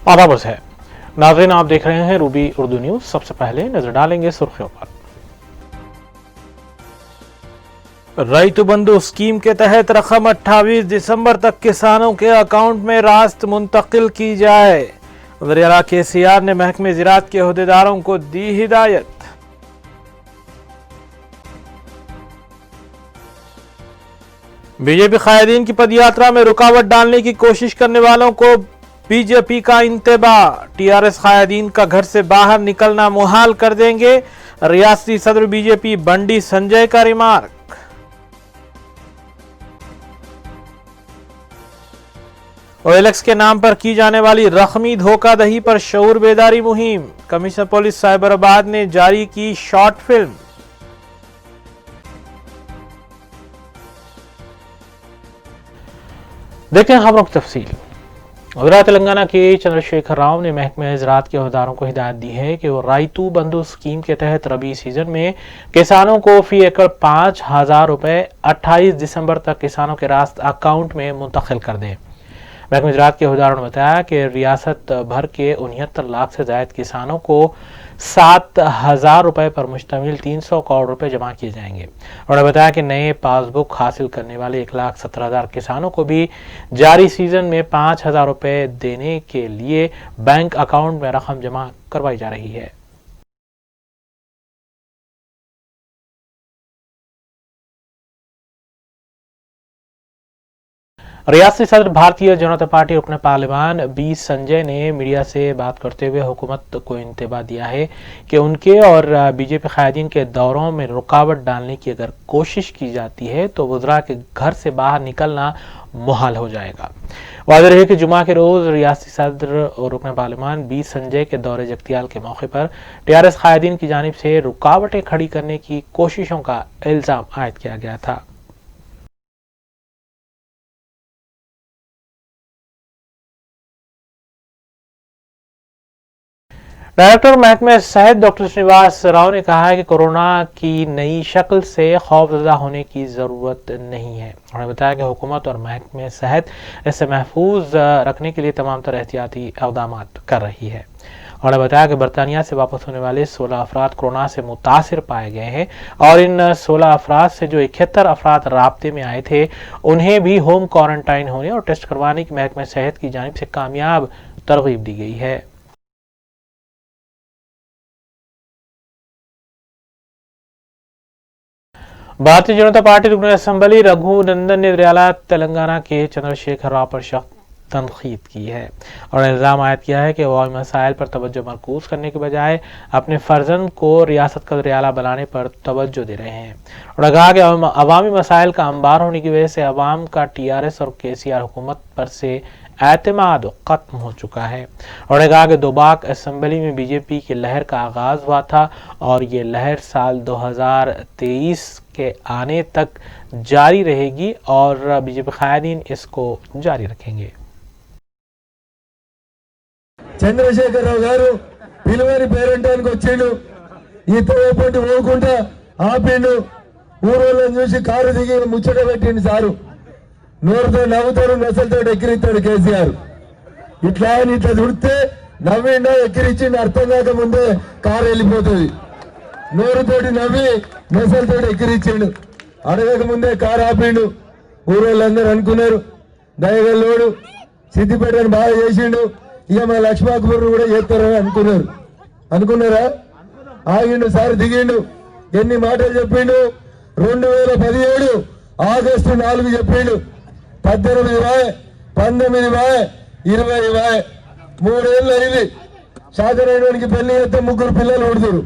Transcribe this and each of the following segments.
आदाब है नाज़रीन, आप देख रहे हैं रूबी उर्दू न्यूज। सबसे पहले नजर डालेंगे सुर्खियों पर। रैतु बंधु स्कीम के तहत रकम 28 दिसंबर तक किसानों के अकाउंट में रास्त मुंतकिल की जाए। वज़ीर-ए-आला KCR ने महकमे ज़राअत के अहदेदारों को दी हिदायत। बीजेपी कायदीन की पदयात्रा में रुकावट डालने की कोशिश करने वालों को बीजेपी का इंतबाह। TRS कायदीन का घर से बाहर निकलना मुहाल कर देंगे। रियासती सदर बीजेपी बंडी संजय का रिमार्क। OLX के नाम पर की जाने वाली रकमी धोखाधड़ी पर शऊर बेदारी मुहिम। कमिश्नर पुलिस साइबराबाद ने जारी की शॉर्ट फिल्म। देखें खबरों की तफसील। वज़ीर तेलंगाना के चंद्रशेखर राव ने महकमे ज़राअत के अहदेदारों को हिदायत दी है कि वो रैतु बंधु स्कीम के तहत रबी सीजन में किसानों को फी एकड़ 5,000 रुपए 28 दिसंबर तक किसानों के रास्त अकाउंट में मुंतकिल कर दें। महकमे ज़राअत के अहदेदारों ने बताया कि रियासत भर के 69 लाख से ज़ायद किसानों को 7,000 रुपए पर मुश्तमिल 300 करोड़ रुपए जमा किए जाएंगे। उन्होंने बताया कि नए पासबुक हासिल करने वाले 1,17,000 किसानों को भी जारी सीजन में 5,000 रुपए देने के लिए बैंक अकाउंट में रकम जमा करवाई जा रही है। रियासती सदर भारतीय जनता पार्टी रुकन पार्लिमान बी संजय ने मीडिया से बात करते हुए हुकूमत को इंतबाह दिया है कि उनके और बीजेपी कायदीन के दौरों में रुकावट डालने की अगर कोशिश की जाती है तो वज़रा के घर से बाहर निकलना मुहाल हो जाएगा। वाज़ेह है कि जुमा के रोज रियासती सदर और रुकन पार्लिमान बी संजय के दौरे जगतियाल के मौके पर TRS कायदीन की जानिब से रुकावटें खड़ी करने की कोशिशों का इल्जाम आयद किया गया था। डायरेक्टर महकमे सेहत डॉक्टर श्रीनिवास राव ने कहा है कि कोरोना की नई शक्ल से खौफजदा होने की ज़रूरत नहीं है। उन्होंने बताया कि हुकूमत और महकमे सेहत इसे महफूज रखने के लिए तमाम तरह एहतियाती इक़दाम कर रही है। उन्होंने बताया कि बरतानिया से वापस होने वाले 16 अफराद कोरोना से मुतासिर पाए गए हैं और इन 16 अफराद से जो 71 अफराद राब्ते में आए थे उन्हें भी होम क्वारंटाइन होने और टेस्ट करवाने की महकमे सेहत की जानिब से कामयाब तरगीब दी गई है। भारतीय जनता पार्टी रुकन असम्बली रघुनंदन ने वज़ीर-ए-आला तेलंगाना के चंद्रशेखर राव पर सख्त तनकीद की है और इल्ज़ाम आयद किया है कि अवामी मसाइल पर तवज्जो मरकूज करने के बजाय अपने फर्जंद को रियासत का वज़ीर-ए-आला बनाने पर तवज्जो दे रहे हैं। उन्होंने कहा कि अवामी मसाइल का अंबार होने की वजह से अवाम का TRS और KCR हुकूमत पर से एतमाद खत्म हो चुका है। उन्होंने कहा कि दोबाक असम्बली में बीजेपी की लहर का आगाज हुआ था और ये लहर साल 2023 के आने तक जारी रहेगी और बीजेपी कायदीन इसको जारी रखेंगे। చంద్రశేఖర్ రావు గారు పిలువని పేరంటానికి వచ్చిండు. ఈ తోపంటి పోకుండా ఆపిండు. ఊరోళ్ళని చూసి కారు దిగి ముచ్చట పెట్టిండు. సారు నోరుతో నవ్వుతాడు, నసలతో ఎక్కిరిస్తాడు KCR. ఇట్లా అని ఇట్లా దుడితే నవ్విండా ఎక్కిరిచ్చిండు అర్థం కాకముందే కారు వెళ్ళిపోతుంది. నోరుతోటి నవ్వి నసలతో ఎక్కిరిచ్చిండు. అడగక ముందే కారు ఆపిండు. ఊరోళ్ళందరూ అనుకున్నారు దయగల్లోడు సిద్దిపేటను బాగా చేసిండు, ఇక మా లక్ష్మాకూర్ కూడా చేస్తారని అనుకున్నారా? ఆగిండు, సార్ దిగిండు. ఎన్ని మాటలు చెప్పిండు? 2017 ఆగస్టు 4 చెప్పిండు. 18 వాయ్, 19 వాయ్, 20 వాయ్, 3 ఏళ్ళు అయింది. సాగరైనవానికి పెళ్లి చేస్తే 3 పిల్లలు ఉడుతురు.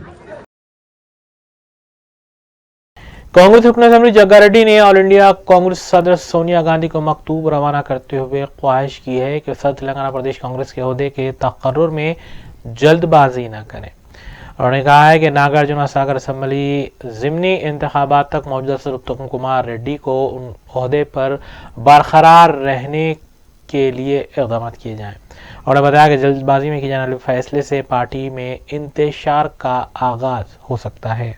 कांग्रेस रुकन असम्बली जग्गा रेड्डी ने ऑल इंडिया कांग्रेस सदर सोनिया गांधी को मकतूब रवाना करते हुए ख्वाहिश की है कि सदर तेलंगाना प्रदेश कांग्रेस के ओहदे के तकर्रुर में जल्दबाजी न करें। उन्होंने कहा है कि नागार्जुन सागर असम्बली ज़िमनी इंतखाबात तक मौजूदा सदर उत्तम कुमार रेड्डी को उन ओहदे पर बरकरार रहने के लिए इक़दाम किए जाएं। उन्होंने बताया कि जल्दबाजी में किए जाने वाले फैसले से पार्टी में इंतशार का आगाज हो सकता है।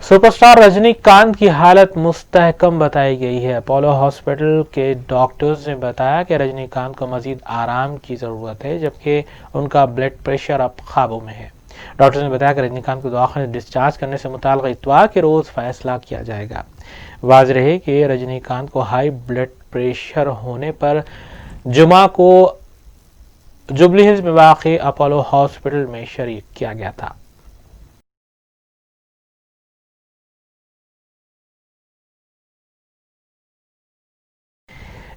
सुपरस्टार रजनीकांत की हालत मुस्तहकम बताई गई है। अपोलो हॉस्पिटल के डॉक्टर्स ने बताया कि रजनीकांत को मजीद आराम की जरूरत है, जबकि उनका ब्लड प्रेशर अब काबू में है। डॉक्टर्स ने बताया कि रजनीकांत को दवाखाने डिस्चार्ज करने से मुताल्लिक़ इतवार के रोज फैसला किया जाएगा। वाज़ेह रहे कि रजनीकांत को हाई ब्लड प्रेशर होने पर जुमा को जुबली हिल्स में वाक़ई अपोलो हॉस्पिटल में शरीक किया गया था।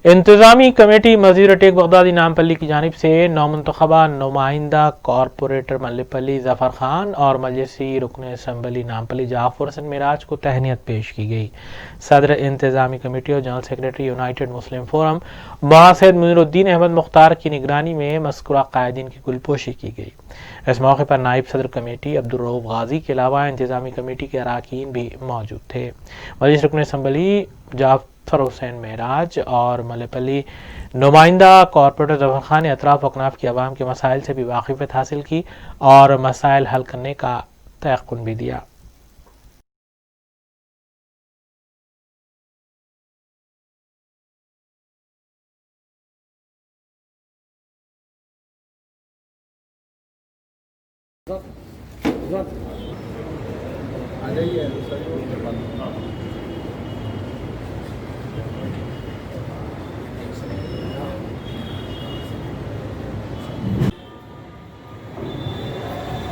इंतजामी कमेटी मजीर टेक बगदादी नामपल्ली की जानिब से नौमुंतखबा नुमाइंदा कॉरपोरेटर मल्लीपल्ली जफर खान और मजलिसी रुकन असम्बली नामपल्ली जाफर हसन मिराज को तहनीत पेश की गई। सदर इंतजामी कमेटी और जनरल सेक्रेटरी यूनाइटेड मुस्लिम फोरम सैयद मुनीरुद्दीन अहमद मुख्तार की निगरानी में मज़कूरा कायदीन की गुलपोशी की गई। इस मौके पर नायब सदर कमेटी अब्दुल रऊफ गाजी के अलावा इंतजामी कमेटी के अरकान भी मौजूद थे। मजलिस रुकन असम्बली जाफर हुसैन महराज और मल्लीपल्ली नुमाइंदा कॉरपोरेटर जफर खान ने अतराफ अकनाफ की आवाम के मसाइल से भी वाकिफियत हासिल की और मसाइल हल करने का तयक़ुन भी दिया।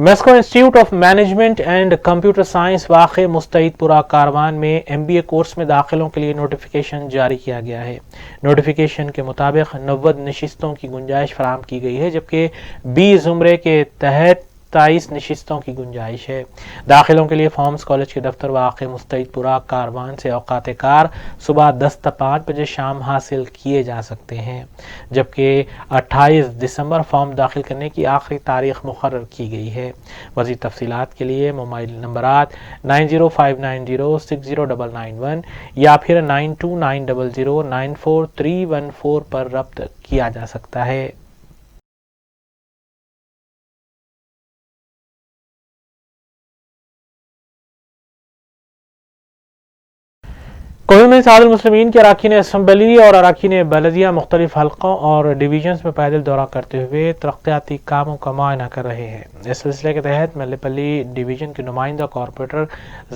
MESCO institute of management and computer science वाक़ई मुस्तईदपुरा कारवान में MBA कोर्स में दाखिलों के लिए नोटिफिकेशन जारी किया गया है। नोटिफिकेशन के मुताबिक 90 नशिस्तों की गुंजाइश फराहम की गई है, जबकि B ज़ुमरे के तहत 23 नशिस्तों की गुंजाइश है। दाखिलों के लिए फॉर्म्स कॉलेज के दफ्तर वाक़ई मुस्तईदपुरा कारवान से औकात कार सुबह 10 से 5 बजे शाम हासिल किए जा सकते हैं, जबकि 28 दिसंबर फॉर्म दाखिल करने की आखिरी तारीख मुकर्रर की गई है। मज़ीद तफसीलात के लिए मोबाइल नंबरात 9059060991 या फिर 9290094314 पर रब्त किया जा सकता है। कोहिमा में सादुल मुस्लिमीन के अरकान असम्बली और अरकान बलदिया मुख्तलिफ हल्कों और डिवीजन्स में पैदल दौरा करते हुए तरक्याती कामों का मुआयना कर रहे हैं। इस सिलसिले के तहत मल्लीपल्ली डिवीजन के नुमाइंदा कॉरपोरेटर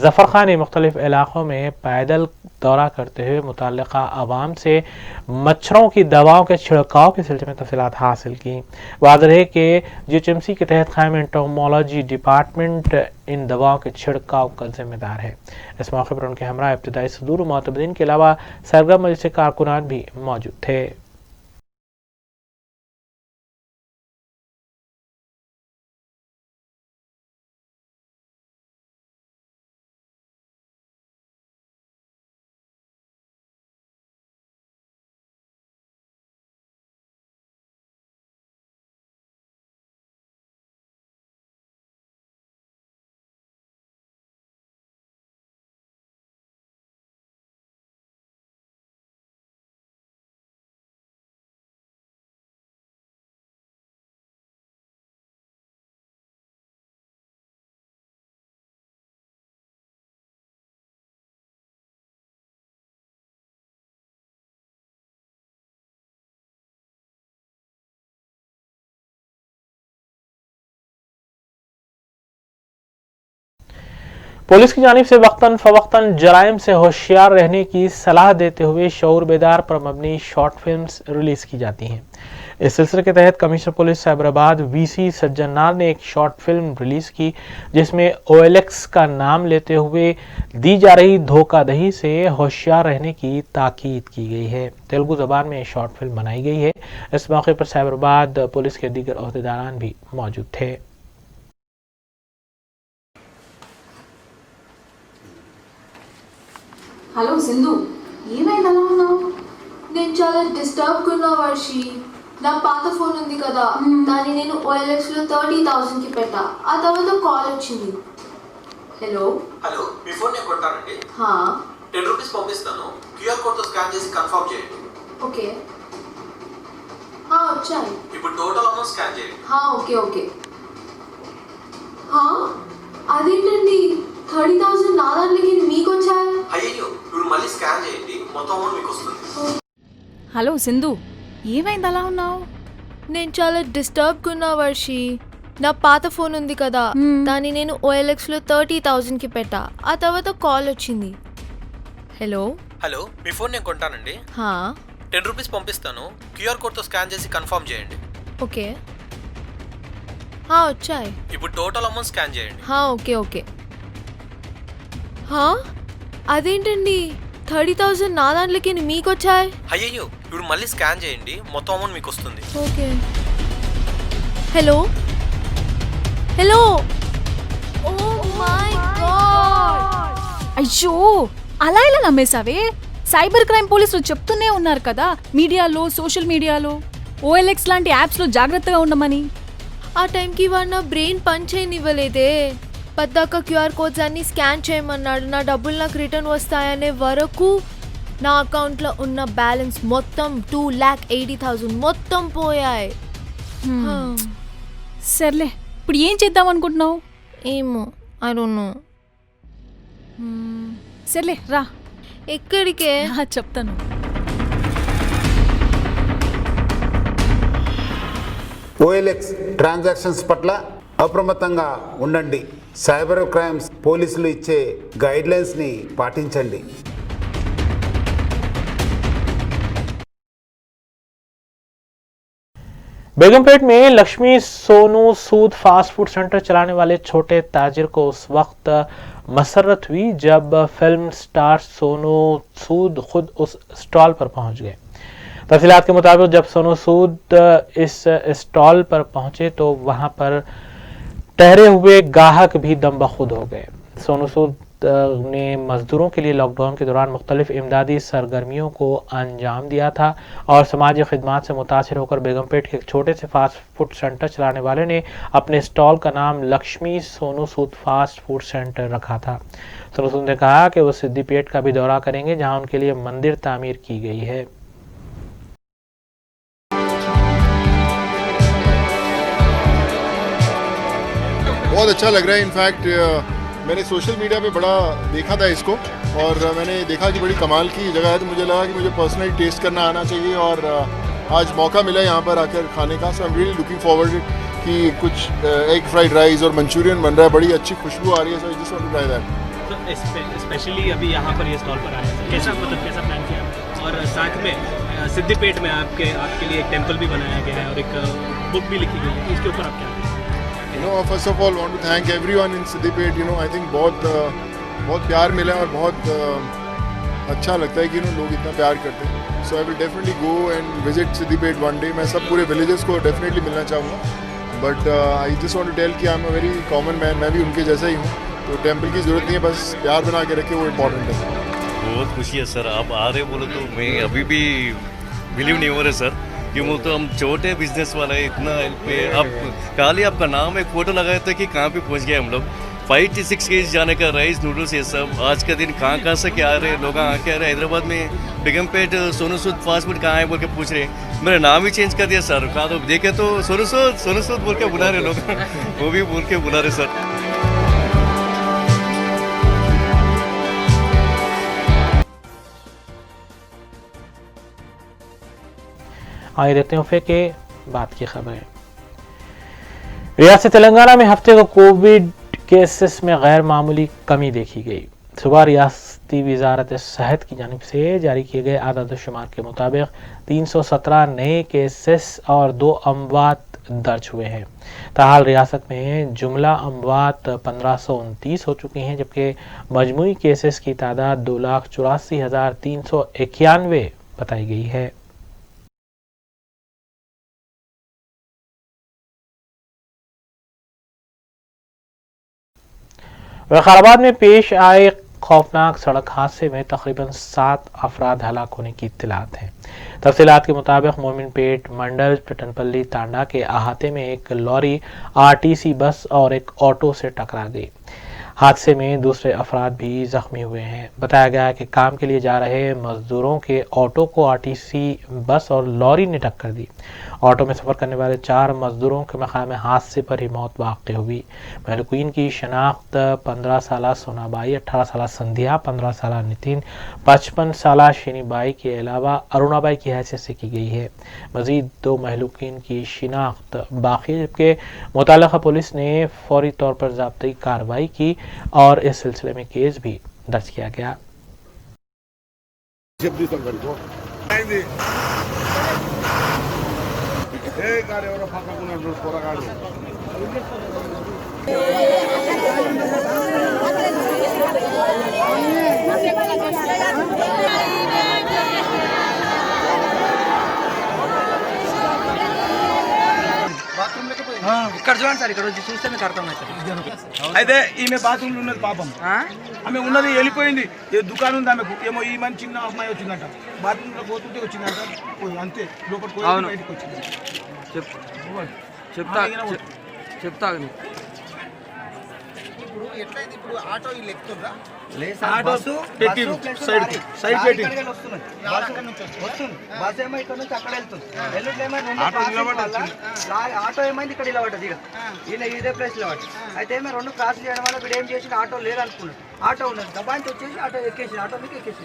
जफर खान ने मुख्तलिफ इलाकों में पैदल दौरा करते हुए मुतल्लिका आवाम से मच्छरों की दवाओं के छिड़काव के सिलसिले में तफसीलात हासिल की। वाज़ेह है कि GHMC के तहत कायम एंटोमोलॉजी डिपार्टमेंट इन दवाओं के छिड़काव का जिम्मेदार है। इस मौके पर उनके हमरा इब्तिदाई सदूर मोतबदीन के अलावा सरगर्म मजलिस कारकुनान भी मौजूद थे। पुलिस की जानिब से वक्तन फवक्तन जराइम से होशियार रहने की सलाह देते हुए शऊर बेदार पर मबनी शॉर्ट फिल्म्स रिलीज की जाती हैं। इस सिलसिले के तहत कमिश्नर पुलिस साइबराबाद वीसी सज्जनलाल ने एक शॉर्ट फिल्म रिलीज की, जिसमें OLX का नाम लेते हुए दी जा रही धोखाधड़ी से होशियार रहने की ताकीद की गई है। तेलुगु जबान में शॉर्ट फिल्म बनाई गई है। इस मौके पर साइबराबाद पुलिस के दीगर ओहदेदारान भी मौजूद थे। హలో సింధు, ఏమైంది అలా ఉన్నావు? నేను చాలా డిస్టర్బ్గా ఉన్నా వర్షి. నా పాత ఫోన్ ఉంది కదా, దాన్ని నేను OLXలో 30,000కి పెట్టా. ఆ తర్వాత కాల్ వచ్చింది. హలో హలో, మీ ఫోన్ నేను కొట్టానండి. హా 10 రూపీస్ పంపిస్తాను. క్యూఆర్ కోడ్తో స్కాన్ చేసి కన్ఫర్మ్ చేయండి. ఓకే. వచ్చాయి. ఇప్పుడు టోటల్ అమౌంట్ స్కాన్ చేయండి. Okay okay. అదేంటండి 30,000 నా దాంట్లోకి మీకు వచ్చాయి? అయ్యో, ఇప్పుడు మళ్ళీ స్కాన్ చేయండి, మొత్తం అమౌంట్ మీకు వస్తుంది. హలో సింధు, ఏమైంది అలా ఉన్నావు? నేను చాలా డిస్టర్బ్గా ఉన్నా వర్షి. నా పాత ఫోన్ ఉంది కదా, దాన్ని నేను OLXలో 30,000కి పెట్టా. ఆ తర్వాత కాల్ వచ్చింది. హలో హలో, మీ ఫోన్ నేను కొంటానండి. 10 రూపీస్ పంపిస్తాను. క్యూఆర్ కోడ్తో స్కాన్ చేసి కన్ఫర్మ్ చేయండి. ఓకే. వచ్చాయి. ఇప్పుడు టోటల్ అమౌంట్ స్కాన్ చేయండి. Okay okay. అదేంటండి 30,000 నా దాంట్లోకి మీకు వచ్చాయి? అయ్యో, ఇప్పుడు మళ్ళీ స్కాన్ చేయండి, మొత్తం అమౌంట్ మీకు వస్తుంది. Okay. Hello hello. Oh my god. అయ్యో, అలా ఇలా నమ్మేశావే? సైబర్ క్రైమ్ పోలీసులు చెప్తూనే ఉన్నారు కదా, మీడియాలో, సోషల్ మీడియాలో OLX లాంటి యాప్స్లో జాగ్రత్తగా ఉండమని. ఆ టైంకి వాడు నా బ్రెయిన్ పని చేయనివ్వలేదే. పద్దాక QR కోడ్స్ అన్ని స్కాన్ చేయమన్నాడు. నా డబ్బులు నాకు రిటర్న్ వస్తాయనే వరకు నా అకౌంట్లో ఉన్న బ్యాలెన్స్ మొత్తం 2,80,000 మొత్తం పోయాయి. సర్లే, ఇప్పుడు ఏం చేద్దాం అనుకుంటున్నావు? ఏమో, ఐ డోంట్ నో. సర్లే రా. ఎక్కడికే? చెప్తాను. OLX ట్రాన్సాక్షన్స్ పట్ల అప్రమత్తంగా ఉండండి. సైబర్ క్రైమ్స్ పోలీసులు ఇచ్చే గైడ్లైన్స్ని పాటించండి. बेगमपेट में Lakshmi Sonu Sood fast food centre चलाने वाले छोटे ताजिर को उस वक्त मसरत हुई जब फिल्म स्टार सोनू सूद खुद उस स्टॉल पर पहुंच गए। तफसीलात के मुताबिक जब सोनू सूद इस स्टॉल पर पहुंचे तो वहां पर ठहरे हुए गाहक भी दम बखुद हो गए। सोनू सूद ने मजदूरों के लिए लॉकडाउन के दौरान मुख्तलिफ इमदादी सरगर्मियों को अंजाम दिया था और समाजी खिदमात से मुतासिर होकर बेगमपेट के एक छोटे से फास्ट फूड सेंटर चलाने वाले ने अपने स्टॉल का नाम Lakshmi Sonu Sood fast food centre रखा था। सोनू सूद ने कहा कि वो सिद्दीपेट का भी दौरा करेंगे, जहां उनके लिए मंदिर तामीर की गई है। बहुत अच्छा लग रहा है। इनफैक्ट मैंने सोशल मीडिया पे बड़ा देखा था इसको और मैंने देखा कि बड़ी कमाल की जगह है, तो मुझे लगा कि मुझे पर्सनली टेस्ट करना आना चाहिए और आज मौका मिला यहाँ पर आकर खाने का। So I am really looking forward कि कुछ एग फ्राइड राइस और मंचूरियन बन रहा है, बड़ी अच्छी खुशबू आ रही है। So I just want to try that. Specially अभी यहाँ पर ये स्टॉल पर आया है, कैसा प्लान किया? और साथ में सिद्दीपेट में आपके लिए एक टेम्पल भी बनाया गया है और एक बुक भी लिखी गई है, इसके ऊपर आप क्या? First of all want to thank everyone in Siddipet. I think बहुत प्यार मिला है और बहुत अच्छा लगता है कि लोग इतना प्यार करते हैं। So I will definitely go and visit Siddipet one day. मैं सब पूरे विलेजेस को डेफिनेटली मिलना चाहूँगा, but I just want to tell कि I am a very common man, मैं भी उनके जैसा ही हूँ। तो टेम्पल की ज़रूरत नहीं है, बस प्यार बना के रखे, वो इम्पोर्टेंट है। बहुत खुशी है सर, आप आ रहे बोले तो मैं अभी भी बिलीव नहीं हो रहे सर, क्यों तो हम छोटे बिजनेस वाले इतना हेल्प पे। अब खाली आपका नाम एक फोटो लगाए थे कि कहाँ पे पहुँच गए हम लोग। 5 to 6 केजी जाने का राइस नूडल्स ये सब आज का दिन कहाँ से क्या आ रहे हैं लोग, आके आ रहे हैं हैदराबाद में बेगमपेट सोनू सूद फास्ट फूड कहाँ है बोल के पूछ रहे। मेरा नाम ही चेंज कर दिया सर, कहा तो देखे तो सोनू सूद बोल के बुला रहे लोग वो भी बोल के बुला रहे सर। आइए देखते हैं वफे के बाद की खबरें। रियासत तेलंगाना में हफ्ते को कोविड केसेस में गैर मामूली कमी देखी गई। सुबह रियासत वजारत सेहत की जानिब से जारी किए गए आदाद-ओ-शुमार के मुताबिक 317 नए केसेस और 2 अमवात दर्ज हुए हैं। ताहाल रियासत में जुमला अमवात 1529 हो चुकी हैं, जबकि मजमूई केसेस की तादाद 2,84,391 बताई गई है। वकाराबाद में पेश आए खौफनाक सड़क हादसे में तकरीबन 7 अफराद हलाक होने की इत्तलात है। तफसीलात के मुताबिक मोमिनपेट मंडल टटनपल्ली तांडा के अहाते में एक लॉरी आरटीसी बस और एक ऑटो से टकरा गई। हादसे में दूसरे अफराद भी जख्मी हुए हैं। बताया गया है कि काम के लिए जा रहे मजदूरों के ऑटो को आरटीसी बस और लॉरी ने टक्कर दी। ऑटो में सफ़र करने वाले 4 मजदूरों के मकाम हादसे पर ही मौत वाक़ हुई। महलूकीन की शनाख्त 15 साला सोनाबाई, 18 साला संध्या, 15 साला नितिन, 55 साला शिनीबाई के अलावा अरुणाबाई की हैसियत से की गई है। मज़ीद 2 महलूकीन की शिनाख्त बाकी है, जबकि मुतल्लिक़ा पुलिस ने फौरी तौर पर ज़ाब्ती कार्रवाई की और इस सिलसिले में केस भी दर्ज किया गया। ఇక్కడ చూడండి సార్, ఇక్కడ వచ్చి చూస్తే మీకు అర్థమవుతుంది. అయితే ఈమె బాత్రూమ్లో ఉన్నది పాపం, ఆమె ఉన్నది వెళ్ళిపోయింది. ఏ దుకాణం ఉంది ఆమెకు, ఏమో ఈ మంచి చిన్న అమ్మాయి వచ్చిందంట, బాత్రూంలో పోతుంటే వచ్చిందంట, అంతే లోపల పోయి బయటకు వచ్చింది. చెప్తా ఇప్పుడు ఎట్లయితే ఇప్పుడు ఆటో వీళ్ళు ఎక్కుతుందా? బస్సు సైడ్ పెట్టి వస్తుంది, బస్ ఏమో ఇక్కడ నుంచి అక్కడ వెళ్తుంది, ఆటో ఏమైంది ఇక్కడ ఇలా పడ్డది, ఈయన ఇదే ప్లేస్ లో పడ్డది. అయితే ఏమో 2 క్రాస్ చేయడం వల్ల ఇక్కడ ఏం చేసి ఆటో లేదనుకున్నాడు, ఆటో ఉన్నది దబాయించి వచ్చేసి ఆటో ఎక్కేసి ఆటో మీకు ఎక్కేసి.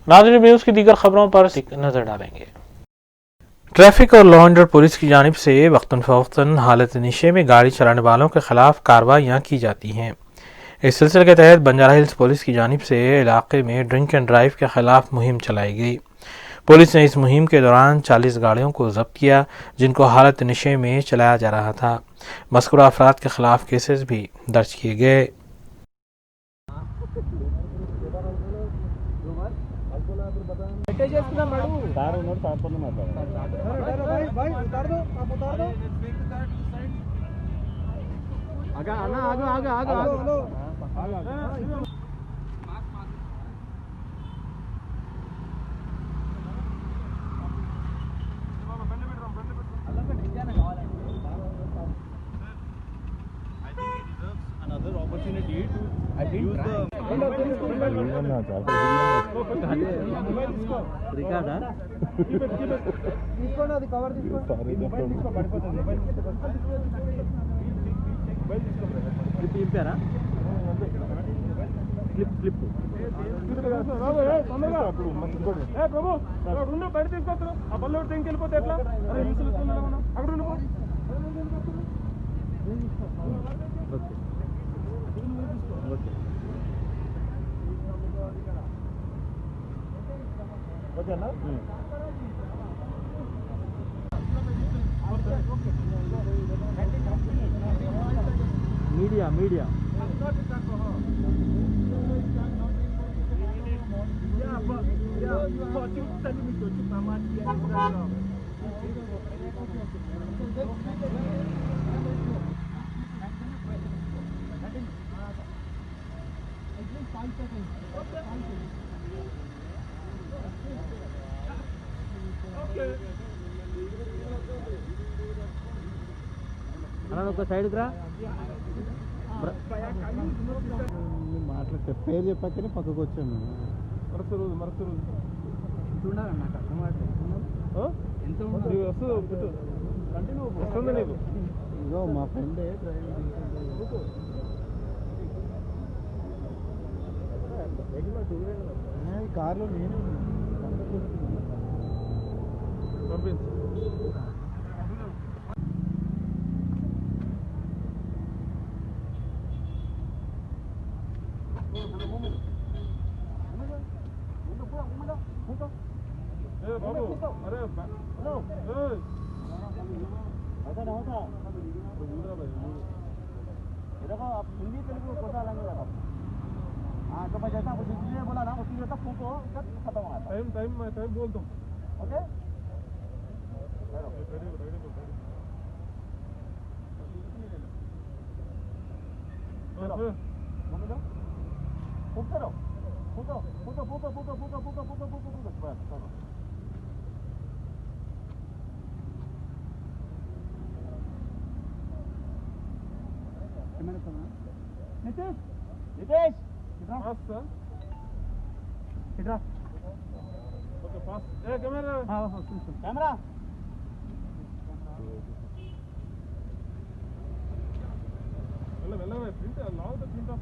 नाज़रीन, न्यूज़ की दीगर खबरों पर नजर डालेंगे। ट्रैफिक और लॉ एंड ऑर्डर पुलिस की जानिब से वक्तन फ़वक्तन हालत नशे में गाड़ी चलाने वालों के खिलाफ कार्रवाइयाँ की जाती हैं। इस सिलसिले के तहत बंजारा हिल्स पुलिस की जानिब से इलाके में ड्रिंक एंड ड्राइव के खिलाफ मुहिम चलाई गई। पुलिस ने इस मुहिम के दौरान 40 गाड़ियों को जब्त किया, जिनको हालत नशे में चलाया जा रहा था। मज़कूरा अफराद के खिलाफ केसेस भी दर्ज किए गए। मीडिया సైడ్ రా మాట్లాడితే పేరు చెప్పాకనే పక్కకు వచ్చాను. మరొక రోజు చూడాలి, నాకు అర్థమవుతుంది ఎంత వస్తుంది నీకు. ఇదో మా ఫ్రెండే కార్లో నేనే పంపించు.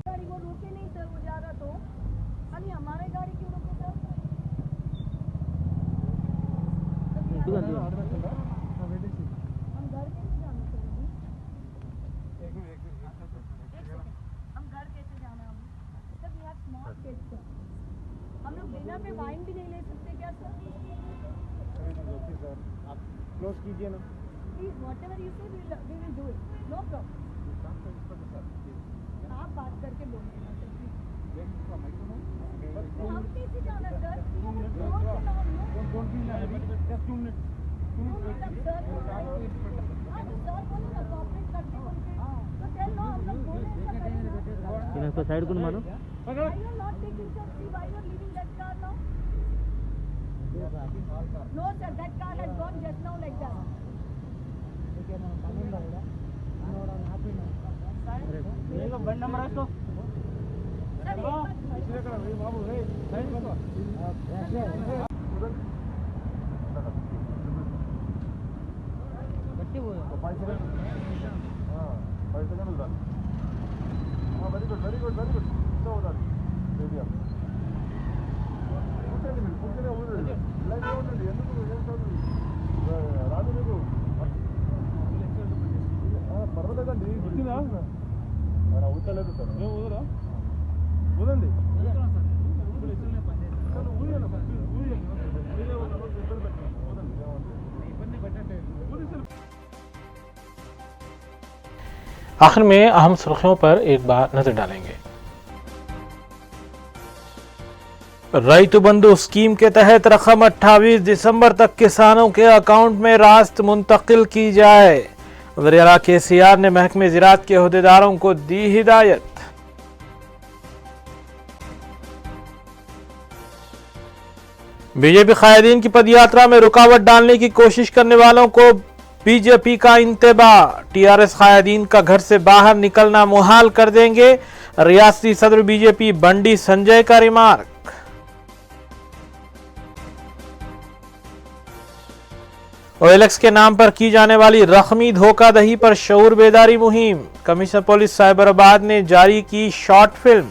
गाड़ी को रोके नहीं सर, वो जा रहा तो खाली हमारे गाड़ी क्यों रोके सर? हम घर कैसे जाना सर अभी? हम घर कैसे जाना अभी? Sir we have small kids sir, हम लोग डिनर पे वाइन भी नहीं ले सकते क्या सर? आप क्लोज कीजिए ना। Please whatever you say we will do it, no problem. आप बात करके बोल देना सर प्लीज। हम कैसे जाना sir? Don't be like just 2 minutes. Sir बोलो ना कॉपरेट करके बोलते तो टेल नो हम लोग बोले ऐसा करेंगे। इसको साइड को मानो। Why you are not taking sir? See why you are leaving that car now? No sir, that car has gone just now like that. बंद नंबर है तो వెరీ గుడ్ రాదు మీకు పర్వాలేదండి గుర్తుందా అవుతలేదు సార్ ఊదరా ఊదండి आखिर में अहम सुर्खियों पर एक बार नजर डालेंगे। रईतु बंधु स्कीम के तहत रकम 28 दिसंबर तक किसानों के अकाउंट में रास्त मुंतकिल की जाए। वज़ीर KCR ने महकमे ज़राअत के अहदेदारों को दी हिदायत। बीजेपी कायदीन की पदयात्रा में रुकावट डालने की कोशिश करने वालों को बीजेपी का इंतबाह। TRS कायदीन का घर से बाहर निकलना मुहाल कर देंगे। रियासती सदर बीजेपी बंडी संजय का रिमार्क। OLX के नाम पर की जाने वाली रकमी धोखाधड़ी पर शऊर बेदारी मुहिम। कमिश्नर पुलिस साइबराबाद ने जारी की शॉर्ट फिल्म।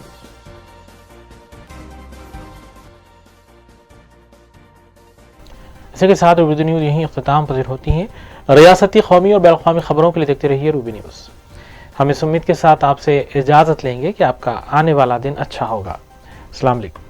इसी के साथ रूबी न्यूज यहीं इख्तिताम पजीर होती हैं। रियासती, कौमी और बैनुल-अक़वामी खबरों के लिए देखते रहिए रूबी न्यूज। हम इस उम्मीद के साथ आपसे इजाजत लेंगे कि आपका आने वाला दिन अच्छा होगा। अस्सलाम वालेकुम।